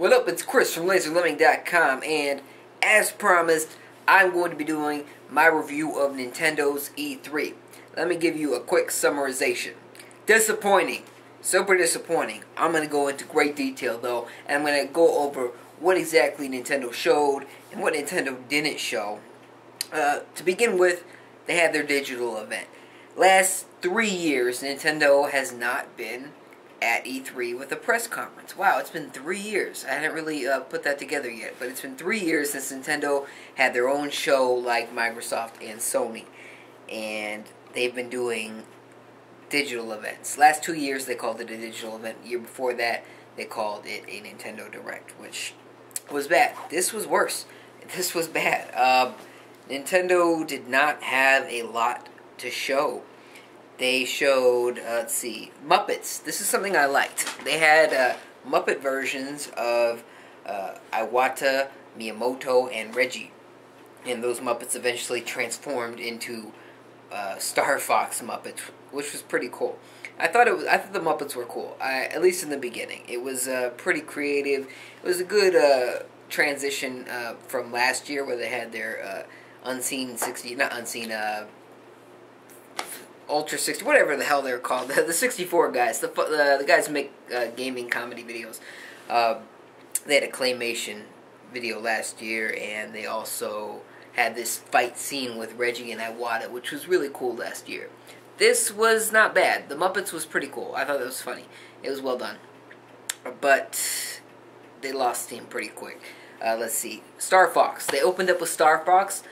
What up, it's Chris from LaserLemming.com, and as promised, I'm going to be doing my review of Nintendo's E3. Let me give you a quick summarization. Disappointing. Super disappointing. I'm going to go into great detail, though, and I'm going to go over what exactly Nintendo showed and what Nintendo didn't show. To begin with, they had their digital event. Last 3 years, Nintendo has not been at E3 with a press conference. Wow, it's been 3 years. I hadn't really put that together yet, but it's been 3 years since Nintendo had their own show like Microsoft and Sony. And they've been doing digital events. Last 2 years they called it a digital event. The year before that they called it a Nintendo Direct, which was bad. This was worse. This was bad. Nintendo did not have a lot to show. They showed, let's see, Muppets. This is something I liked. They had Muppet versions of Iwata, Miyamoto, and Reggie. And those Muppets eventually transformed into Star Fox Muppets, which was pretty cool. I thought the Muppets were cool. At least in the beginning, it was pretty creative. It was a good transition from last year, where they had their Ultra 60, whatever the hell they're called, the 64 guys, the guys who make gaming comedy videos. They had a claymation video last year, and they also had this fight scene with Reggie and Iwata, which was really cool last year. This was not bad. The Muppets was pretty cool. I thought it was funny. It was well done. But they lost steam pretty quick. Let's see. Star Fox. They opened up with Star Fox.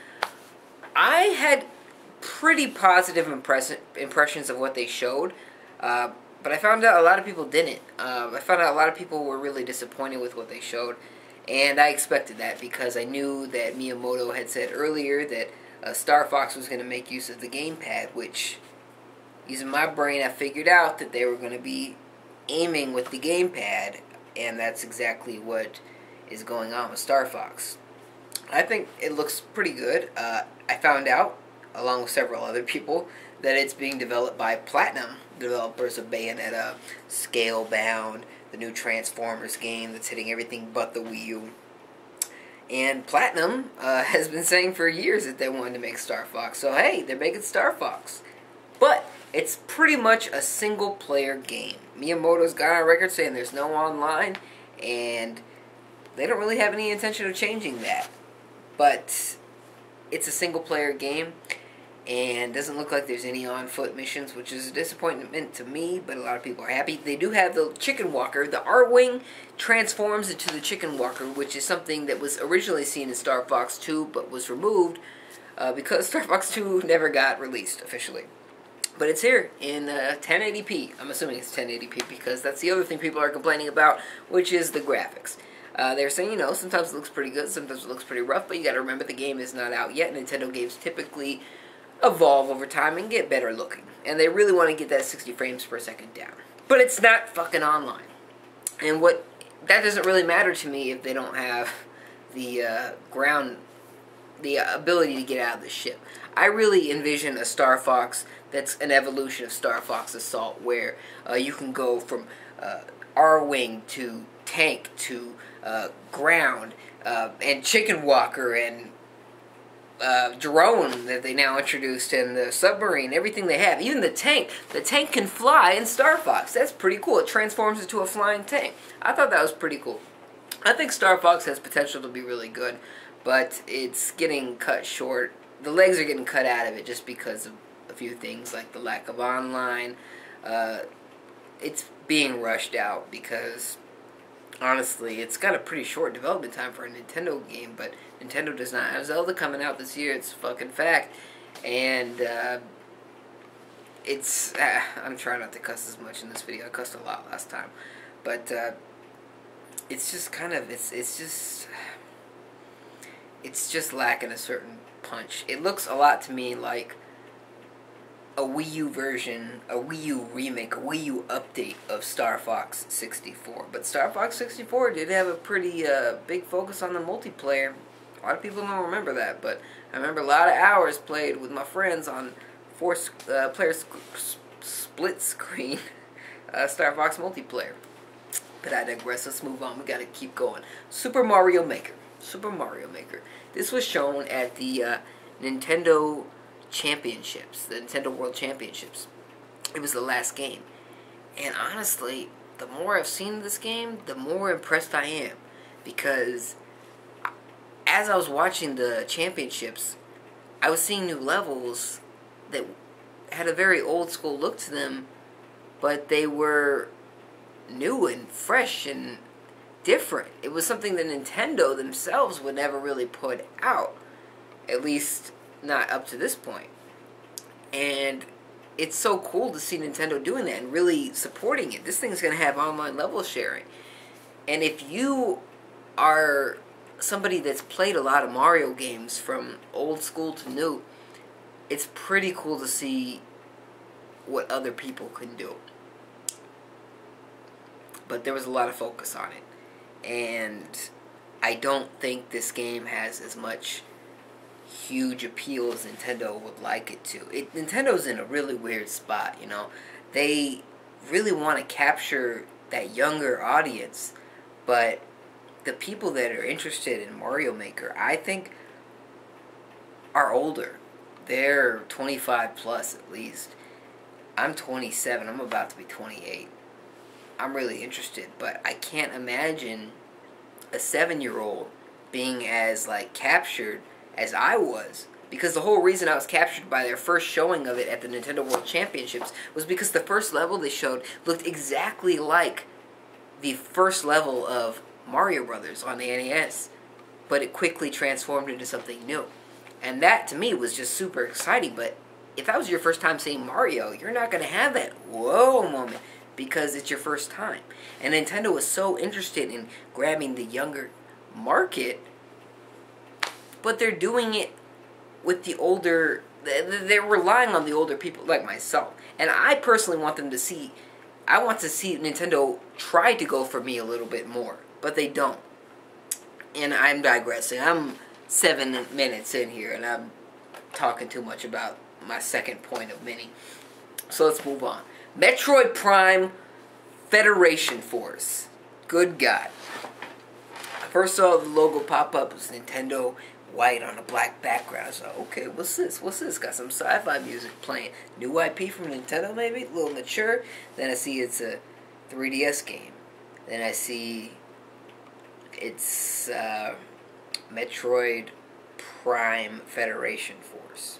I had pretty positive impressions of what they showed, but I found out a lot of people didn't. I found out a lot of people were really disappointed with what they showed, and I expected that because I knew that Miyamoto had said earlier that Star Fox was going to make use of the gamepad, which, using my brain, I figured out that they were going to be aiming with the gamepad, and that's exactly what is going on with Star Fox. I think it looks pretty good. I found out, along with several other people, that it's being developed by Platinum, developers of Bayonetta, Scalebound, the new Transformers game that's hitting everything but the Wii U. And Platinum has been saying for years that they wanted to make Star Fox, so hey, they're making Star Fox. But it's pretty much a single-player game. Miyamoto's got on record saying there's no online, and they don't really have any intention of changing that. But it's a single-player game, and doesn't look like there's any on-foot missions, which is a disappointment to me, but a lot of people are happy. They do have the Chicken Walker. The Arwing transforms into the Chicken Walker, which is something that was originally seen in Star Fox 2, but was removed because Star Fox 2 never got released officially. But it's here in 1080p. I'm assuming it's 1080p because that's the other thing people are complaining about, which is the graphics. They're saying, you know, sometimes it looks pretty good, sometimes it looks pretty rough, but you gotta remember the game is not out yet. Nintendo games typically evolve over time and get better looking. And they really want to get that 60 frames per second down. But it's not fucking online. And that doesn't really matter to me if they don't have the the ability to get out of the ship. I really envision a Star Fox that's an evolution of Star Fox Assault, where you can go from Arwing to tank to ground, and Chicken Walker and drone that they now introduced, and the submarine, everything they have. Even the tank. The tank can fly in Star Fox. That's pretty cool. It transforms into a flying tank. I thought that was pretty cool. I think Star Fox has potential to be really good, but it's getting cut short. The legs are getting cut out of it just because of a few things, like the lack of online. It's being rushed out because, honestly, it's got a pretty short development time for a Nintendo game, but Nintendo does not have Zelda coming out this year. It's a fucking fact. And it's I'm trying not to cuss as much in this video. I cussed a lot last time, but it's just kind of it's just lacking a certain punch. It looks a lot to me like a Wii U version, a Wii U remake, a Wii U update of Star Fox 64. But Star Fox 64 did have a pretty big focus on the multiplayer. A lot of people don't remember that, but I remember a lot of hours played with my friends on 4-player split screen Star Fox multiplayer. But I digress. Let's move on. We gotta keep going. Super Mario Maker. Super Mario Maker. This was shown at the Nintendo Championships, the Nintendo World Championships. It was the last game. And honestly, the more I've seen this game, the more impressed I am. Because as I was watching the championships, I was seeing new levels that had a very old school look to them, but they were new and fresh and different. It was something that Nintendo themselves would never really put out, at least not up to this point. And it's so cool to see Nintendo doing that and really supporting it. This thing's going to have online level sharing. And if you are somebody that's played a lot of Mario games from old school to new, it's pretty cool to see what other people can do. But there was a lot of focus on it. And I don't think this game has as much huge appeal as Nintendo would like it to. Nintendo's in a really weird spot, you know. They really want to capture that younger audience, but the people that are interested in Mario Maker, I think, are older. They're 25 plus at least. I'm 27. I'm about to be 28. I'm really interested, but I can't imagine a 7-year-old being as, like, captured as I was. Because the whole reason I was captured by their first showing of it at the Nintendo World Championships was because the first level they showed looked exactly like the first level of Mario Brothers on the NES, but it quickly transformed into something new. And that, to me, was just super exciting. But if that was your first time seeing Mario, you're not going to have that whoa moment because it's your first time. And Nintendo was so interested in grabbing the younger market, but they're doing it with the older, they're relying on the older people like myself. And I personally want them to see, I want to see Nintendo try to go for me a little bit more, but they don't. And I'm digressing. I'm 7 minutes in here, and I'm talking too much about my second point of many. So let's move on. Metroid Prime Federation Force. Good God. First saw the logo pop up. It was Nintendo white on a black background. So, okay, what's this? What's this? Got some sci-fi music playing. New IP from Nintendo, maybe? A little mature. Then I see it's a 3DS game. Then I see it's Metroid Prime Federation Force.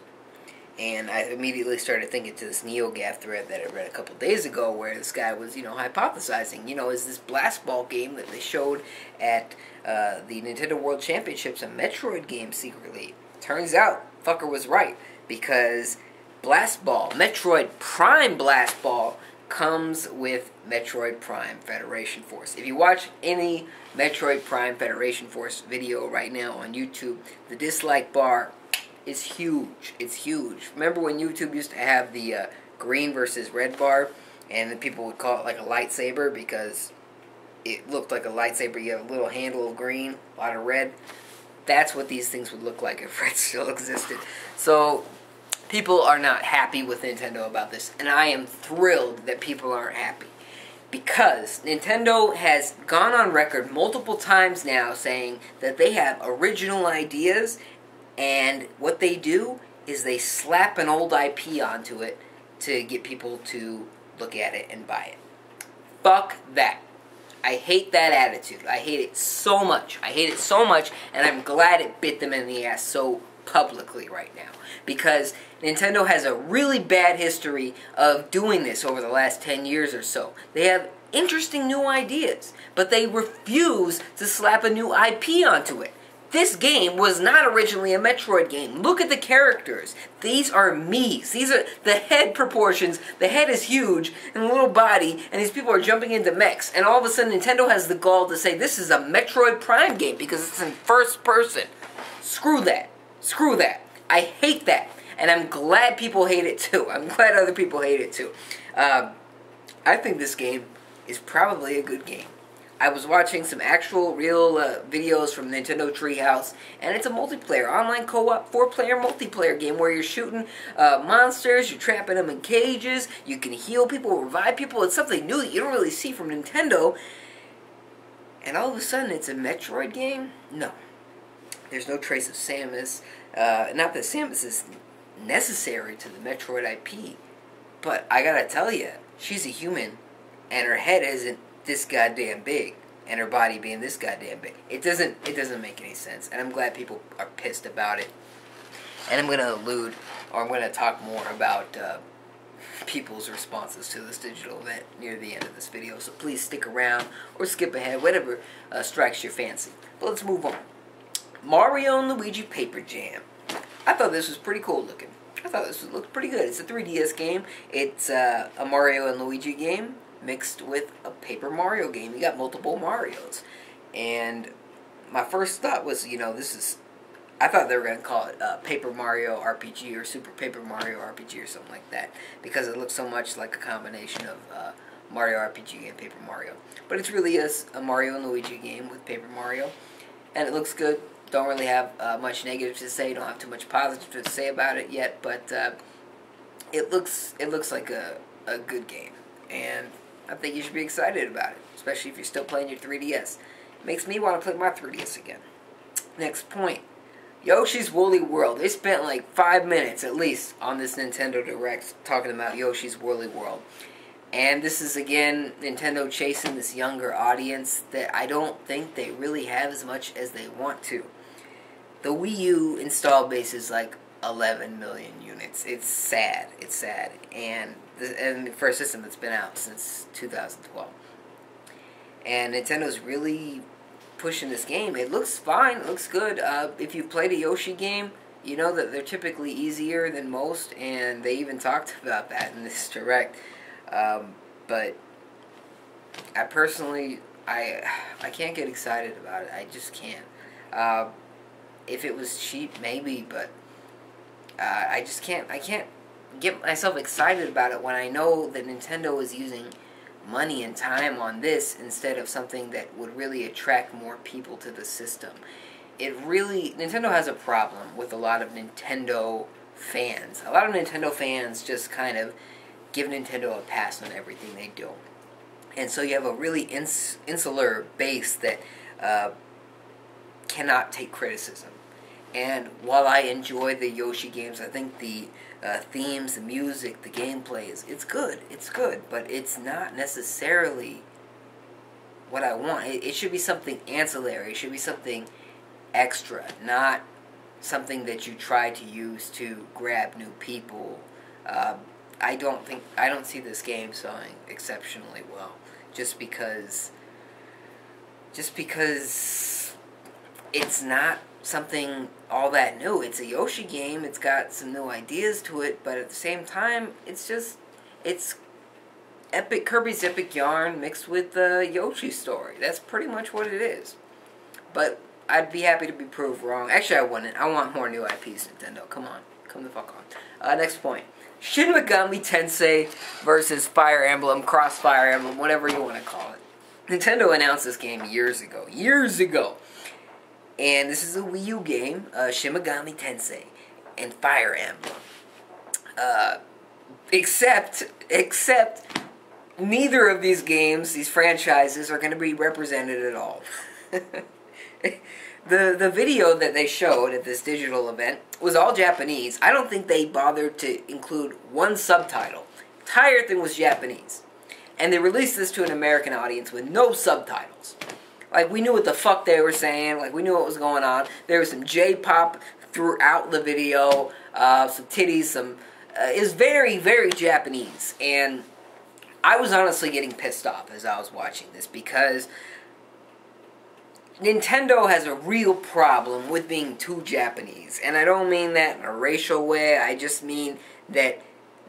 And I immediately started thinking to this NeoGAF thread that I read a couple days ago where this guy was, hypothesizing, is this Blast Ball game that they showed at the Nintendo World Championships a Metroid game secretly? Turns out, fucker was right, because Blast Ball, Metroid Prime Blast Ball, comes with Metroid Prime Federation Force. If you watch any Metroid Prime Federation Force video right now on YouTube, the dislike bar is huge. It's huge. Remember when YouTube used to have the green versus red bar, and then people would call it like a lightsaber because it looked like a lightsaber. You have a little handle of green, a lot of red. That's what these things would look like if red still existed. So people are not happy with Nintendo about this, and I am thrilled that people aren't happy. Because Nintendo has gone on record multiple times now saying that they have original ideas, and what they do is they slap an old IP onto it to get people to look at it and buy it. Fuck that. I hate that attitude. I hate it so much. I hate it so much, and I'm glad it bit them in the ass so publicly right now. Because Nintendo has a really bad history of doing this over the last 10 years or so. They have interesting new ideas, but they refuse to slap a new IP onto it. This game was not originally a Metroid game. Look at the characters. These are Mii's. These are the head proportions. The head is huge and the little body, and these people are jumping into mechs. And all of a sudden, Nintendo has the gall to say this is a Metroid Prime game because it's in first person. Screw that. Screw that. I hate that. And I'm glad people hate it too. I'm glad other people hate it too. I think this game is probably a good game. I was watching some actual real videos from Nintendo Treehouse, and it's a multiplayer, online co-op, 4-player multiplayer game where you're shooting monsters, you're trapping them in cages, you can heal people, revive people. It's something new that you don't really see from Nintendo, And all of a sudden it's a Metroid game? No. There's no trace of Samus. Not that Samus is necessary to the Metroid IP, but I gotta tell you, she's a human, and her head isn't this goddamn big, and her body being this goddamn big. It doesn't make any sense, and I'm glad people are pissed about it. And I'm gonna I'm gonna talk more about people's responses to this digital event near the end of this video. So please stick around or skip ahead, whatever strikes your fancy. But let's move on. Mario and Luigi Paper Jam. I thought this was pretty cool looking. I thought this looked pretty good. It's a 3DS game. It's a Mario and Luigi game mixed with a Paper Mario game. You got multiple Marios. And my first thought was, I thought they were going to call it Paper Mario RPG or Super Paper Mario RPG or something like that, because it looks so much like a combination of Mario RPG and Paper Mario. But it's really a Mario and Luigi game with Paper Mario, and it looks good. Don't really have much negative to say. Don't have too much positive to say about it yet, but it looks like a good game, and I think you should be excited about it, especially if you're still playing your 3DS. It makes me want to play my 3DS again. Next point. Yoshi's Woolly World. They spent like 5 minutes at least on this Nintendo Direct talking about Yoshi's Woolly World. And this is, again, Nintendo chasing this younger audience that I don't think they really have as much as they want to. The Wii U install base is like 11 million units. It's sad. It's sad. And for a system that's been out since 2012. And Nintendo's really pushing this game. It looks fine. It looks good. If you've played a Yoshi game, you know that they're typically easier than most, and they even talked about that in this Direct. But I personally, I can't get excited about it. I just can't. If it was cheap, maybe, but I just can't. I can't get myself excited about it when I know that Nintendo is using money and time on this instead of something that would really attract more people to the system. Nintendo has a problem with a lot of Nintendo fans. A lot of Nintendo fans just kind of give Nintendo a pass on everything they do. And so you have a really insular base that cannot take criticism. And while I enjoy the Yoshi games, I think the themes, the music, the gameplay it's good. It's good, but it's not necessarily what I want. It should be something ancillary. It should be something extra, not something that you try to use to grab new people. I don't see this game selling exceptionally well, just because it's not something all that new. It's a Yoshi game. It's got some new ideas to it, but at the same time, it's Kirby's Epic Yarn mixed with the Yoshi story. That's pretty much what it is. But I'd be happy to be proved wrong. Actually, I wouldn't. I want more new IPs, Nintendo. Come on. Come the fuck on. Next point. Shin Megami Tensei versus Fire Emblem, Cross Fire Emblem, whatever you want to call it. Nintendo announced this game years ago. And this is a Wii U game, Shin Megami Tensei and Fire Emblem. Except neither of these games, these franchises, are going to be represented at all. The video that they showed at this digital event was all Japanese. I don't think they bothered to include one subtitle. The entire thing was Japanese. And they released this to an American audience with no subtitles. Like, we knew what the fuck they were saying. Like, we knew what was going on. There was some J-pop throughout the video. Some titties, it was very, very Japanese. And I was honestly getting pissed off as I was watching this, because Nintendo has a real problem with being too Japanese. And I don't mean that in a racial way. I just mean that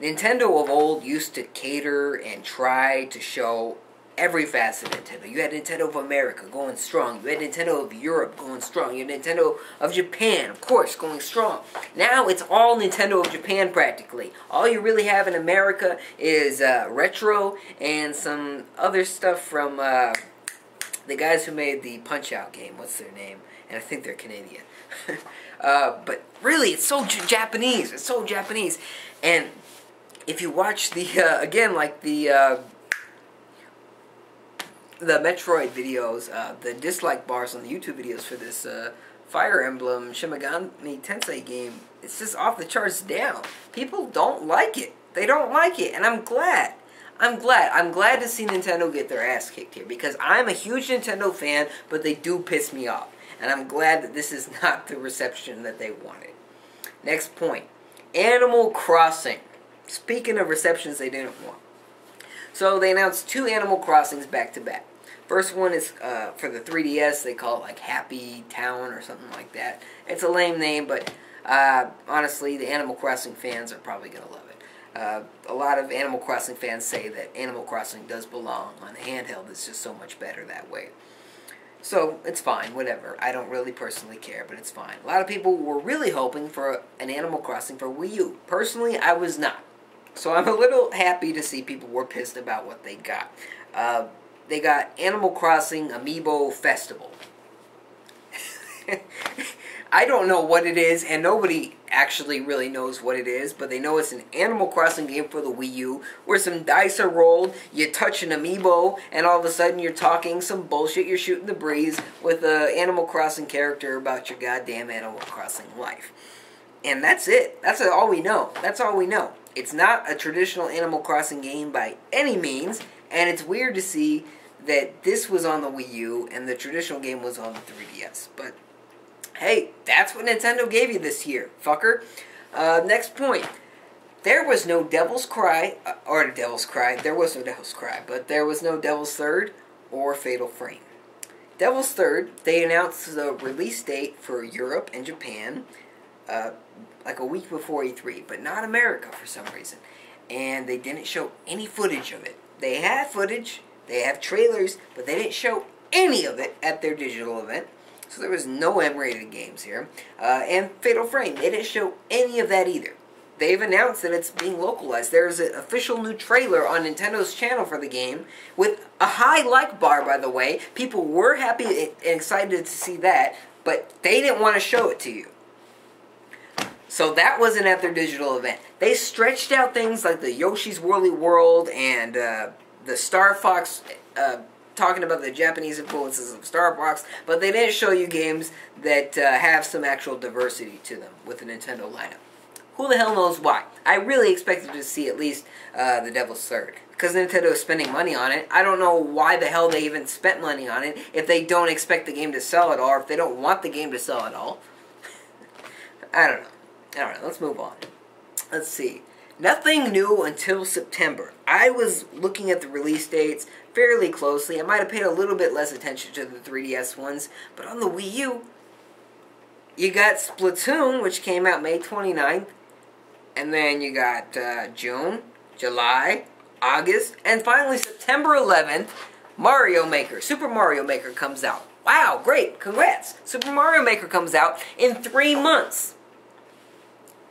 Nintendo of old used to cater and try to show every facet of Nintendo. You had Nintendo of America going strong. You had Nintendo of Europe going strong. You had Nintendo of Japan, of course, going strong. Now it's all Nintendo of Japan, practically. All you really have in America is retro and some other stuff from the guys who made the Punch-Out game. What's their name? And I think they're Canadian. But really, it's so Japanese. It's so Japanese. And if you watch the, again, like the the Metroid videos, the dislike bars on the YouTube videos for this Fire Emblem Shin Megami Tensei game, it's just off the charts down. People don't like it. They don't like it, and I'm glad. I'm glad to see Nintendo get their ass kicked here, because I'm a huge Nintendo fan, but they do piss me off. And I'm glad that this is not the reception that they wanted. Next point. Animal Crossing. Speaking of receptions they didn't want. So they announced 2 Animal Crossings back to back. First one is for the 3DS. They call it like Happy Town or something like that. It's a lame name, but honestly, the Animal Crossing fans are probably going to love it. A lot of Animal Crossing fans say that Animal Crossing does belong on handheld. It's just so much better that way. So, it's fine, whatever. I don't really personally care, but it's fine. A lot of people were really hoping for an Animal Crossing for Wii U. Personally, I was not. So I'm a little happy to see people were pissed about what they got. They got Animal Crossing Amiibo Festival. I don't know what it is, and nobody actually really knows what it is, but they know it's an Animal Crossing game for the Wii U, where some dice are rolled, you touch an amiibo, and all of a sudden you're talking some bullshit, you're shooting the breeze with an Animal Crossing character about your goddamn Animal Crossing life. And that's it. That's all we know. That's all we know. It's not a traditional Animal Crossing game by any means, and it's weird to see that this was on the Wii U and the traditional game was on the 3DS. But hey, that's what Nintendo gave you this year, fucker. Next point. There was no Devil's Cry, there was no Devil's Cry, but there was no Devil's Third or Fatal Frame. Devil's Third, they announced the release date for Europe and Japan, like a week before E3, but not America for some reason. And they didn't show any footage of it. They had footage, they have trailers, but they didn't show any of it at their digital event. So there was no M-rated games here. And Fatal Frame, they didn't show any of that either. They've announced that it's being localized. There's an official new trailer on Nintendo's channel for the game with a high like bar, by the way. People were happy and excited to see that, but they didn't want to show it to you. So that wasn't at their digital event. They stretched out things like the Yoshi's Woolly World and the Star Fox, talking about the Japanese influences of Star Fox, but they didn't show you games that have some actual diversity to them with the Nintendo lineup. Who the hell knows why? I really expected to see at least the Devil's Third, because Nintendo is spending money on it. I don't know why the hell they even spent money on it if they don't expect the game to sell at all, or if they don't want the game to sell at all. I don't know. Alright, let's move on. Let's see. Nothing new until September. I was looking at the release dates fairly closely. I might have paid a little bit less attention to the 3DS ones, but on the Wii U, you got Splatoon, which came out May 29th, and then you got June, July, August, and finally September 11th, Mario Maker. Super Mario Maker comes out. Wow, great, congrats. Super Mario Maker comes out in 3 months.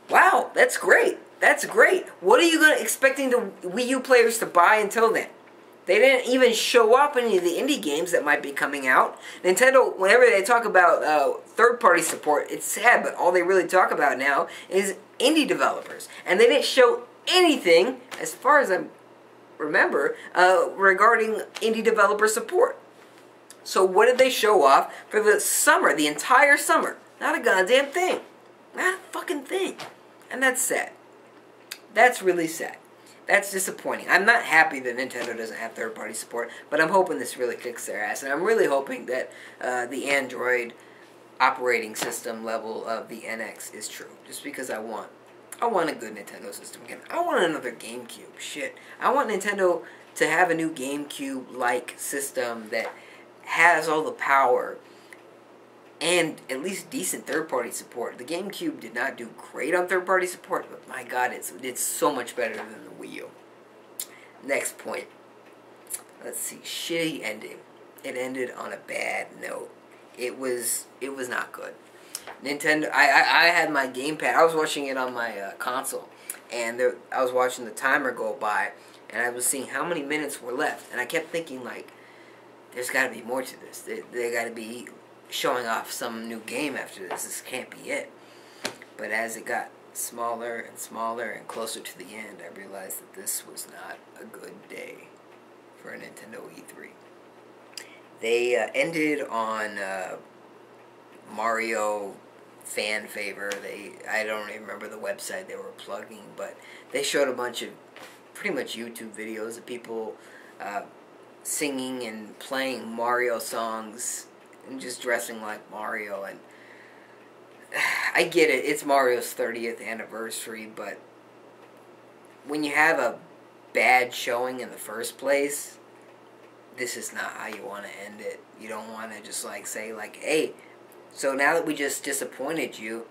Wow, that's great. That's great. What are you expecting the Wii U players to buy until then? They didn't even show up any of the indie games that might be coming out. Nintendo, whenever they talk about third-party support, it's sad, but all they really talk about now is indie developers. And they didn't show anything, as far as I remember, regarding indie developer support. So what did they show off for the summer, the entire summer? Not a goddamn thing. Not a fucking thing. And that's sad. That's really sad. That's disappointing. I'm not happy that Nintendo doesn't have third-party support, but I'm hoping this really kicks their ass. And I'm really hoping that the Android operating system level of the NX is true. Just because I want a good Nintendo system again. I want another GameCube. Shit. I want Nintendo to have a new GameCube-like system that has all the power and at least decent third-party support. The GameCube did not do great on third-party support, but my god, it's so much better than the Wii U. Next point. Let's see. Shitty ending. It ended on a bad note. It was not good. Nintendo, I had my gamepad. I was watching it on my console, and I was watching the timer go by, and I was seeing how many minutes were left, and I kept thinking, like, there's got to be more to this. They got to be showing off some new game after this. This can't be it. But as it got smaller and smaller and closer to the end, I realized that this was not a good day for a Nintendo E3. They ended on Mario fan favor. I don't even remember the website they were plugging, but they showed a bunch of pretty much YouTube videos of people singing and playing Mario songs and just dressing like Mario. And I get it, it's Mario's 30th anniversary, but when you have a bad showing in the first place, this is not how you want to end it. You don't want to just like say like, hey, so now that we just disappointed you,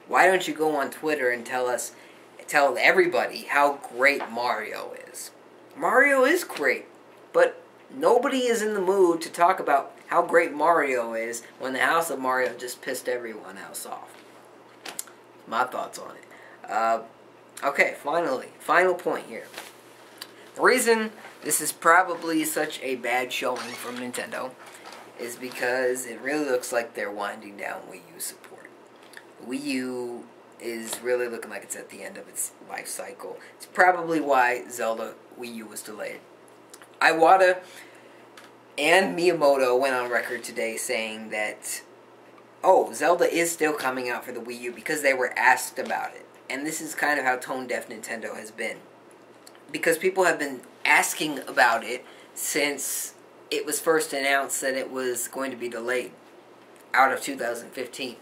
why don't you go on Twitter and tell everybody how great Mario is? Mario is great, but nobody is in the mood to talk about how great Mario is when the House of Mario just pissed everyone else off. My thoughts on it. Okay, final point here. The reason this is probably such a bad showing from Nintendo is because it really looks like they're winding down Wii U support. Wii U is really looking like it's at the end of its life cycle. It's probably why Zelda Wii U was delayed. Iwata and Miyamoto went on record today saying that, oh, Zelda is still coming out for the Wii U because they were asked about it. And this is kind of how tone-deaf Nintendo has been. Because people have been asking about it since it was first announced that it was going to be delayed out of 2015.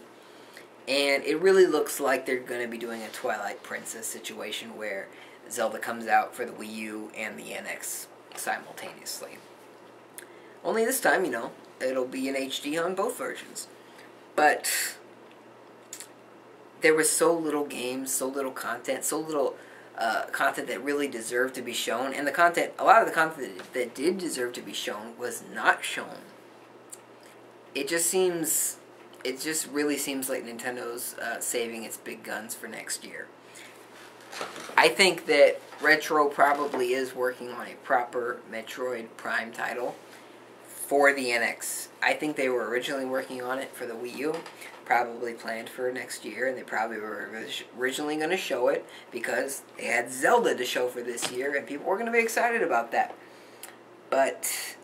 And it really looks like they're going to be doing a Twilight Princess situation where Zelda comes out for the Wii U and the NX simultaneously. Only this time, it'll be in HD on both versions. But there was so little games, so little content, so little content that really deserved to be shown, and a lot of the content that did deserve to be shown was not shown. It just really seems like Nintendo's saving its big guns for next year. I think that Retro probably is working on a proper Metroid Prime title for the NX. I think they were originally working on it for the Wii U, probably planned for next year, and they probably were originally going to show it because they had Zelda to show for this year, and people were going to be excited about that. But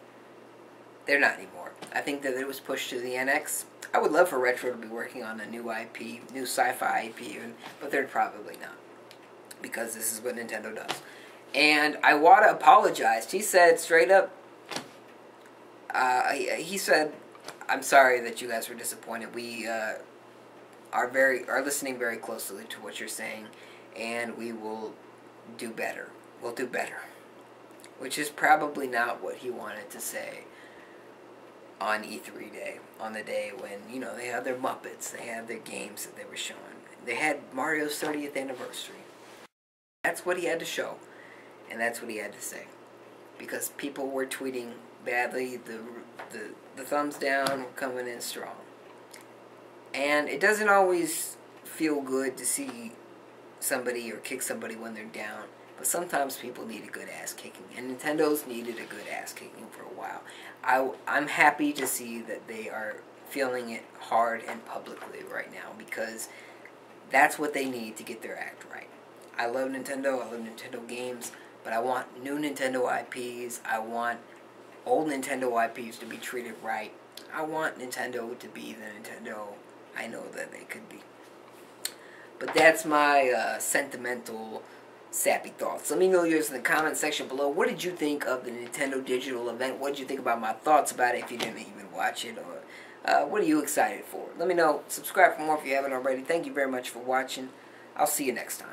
they're not anymore. I think that it was pushed to the NX. I would love for Retro to be working on a new IP, new sci-fi IP even, but they're probably not, because this is what Nintendo does. And Iwata apologized. He said straight up, he said, I'm sorry that you guys were disappointed. We are listening very closely to what you're saying, and we will do better. We'll do better. Which is probably not what he wanted to say on E3 day, on the day when, they had their Muppets, they had their games that they were showing. They had Mario's 30th anniversary. That's what he had to show, and that's what he had to say. Because people were tweeting badly, the thumbs down were coming in strong. And it doesn't always feel good to see somebody or kick somebody when they're down, but sometimes people need a good ass kicking, and Nintendo's needed a good ass kicking for a while. I'm happy to see that they are feeling it hard and publicly right now, because that's what they need to get their act right. I love Nintendo, I love Nintendo games, but I want new Nintendo IPs, I want old Nintendo IPs to be treated right. I want Nintendo to be the Nintendo I know that they could be. But that's my sentimental, sappy thoughts. Let me know yours in the comment section below. What did you think of the Nintendo Digital event? What did you think about my thoughts about it if you didn't even watch it? Or what are you excited for? Let me know. Subscribe for more if you haven't already. Thank you very much for watching. I'll see you next time.